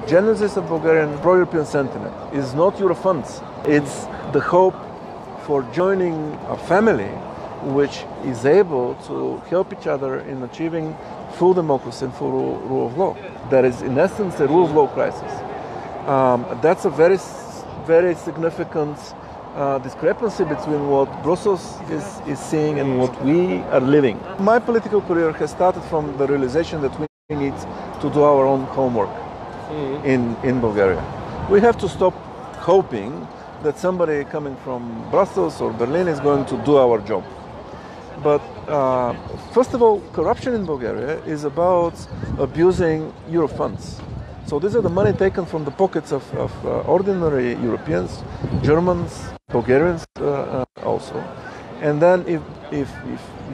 genesis of Bulgarian pro-European sentiment is not Eurofunds. It's the hope for joining a family which is able to help each other in achieving full democracy and full rule of law. That is, in essence, a rule of law crisis. That's a very significant discrepancy between what Brussels is seeing and what we are living. My political career has started from the realization that we need to do our own homework in Bulgaria. We have to stop hoping that somebody coming from Brussels or Berlin is going to do our job. But first of all, corruption in Bulgaria is about abusing Euro funds. So these are the money taken from the pockets of ordinary Europeans, Germans, Bulgarians also. And then if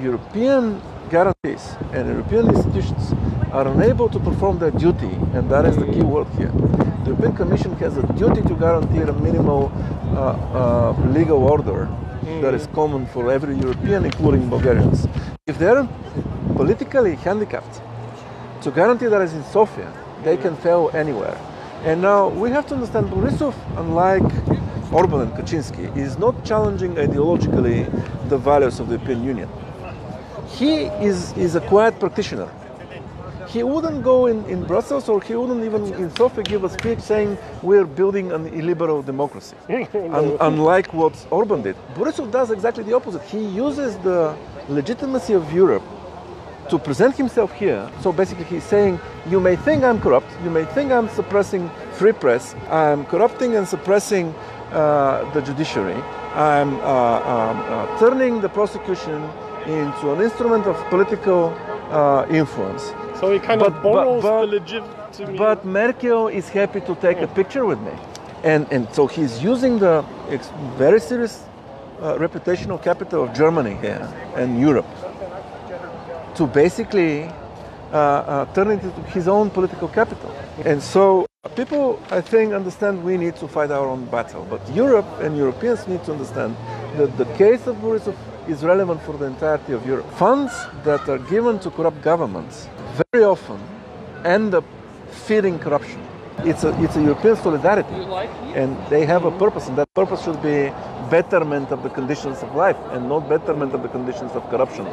European guarantees and European institutions are unable to perform their duty, and that is the key word here, the European Commission has a duty to guarantee a minimal legal order that is common for every European, including Bulgarians. If they are politically handicapped to guarantee that as in Sofia, they can fail anywhere. And now we have to understand Borisov, unlike Orban and Kaczynski, is not challenging ideologically the values of the European Union. He is a quiet practitioner. He wouldn't go in Brussels, or he wouldn't even in Sofia give a speech saying we're building an illiberal democracy, unlike what Orban did. Borisov does exactly the opposite. He uses the legitimacy of Europe to present himself here. So basically he's saying, you may think I'm corrupt, you may think I'm suppressing free press, I'm corrupting and suppressing the judiciary, I'm turning the prosecution into an instrument of political influence. So he kind of borrows the legitimacy. But Merkel is happy to take a picture with me. And so he's using the very serious reputational capital of Germany here and Europe to basically turn it into his own political capital. And so people, I think, understand we need to fight our own battle. But Europe and Europeans need to understand that the case of Borisov is relevant for the entirety of Europe. Funds that are given to corrupt governments very often end up feeding corruption. It's a European solidarity, and they have a purpose, and that purpose should be betterment of the conditions of life and not betterment of the conditions of corruption.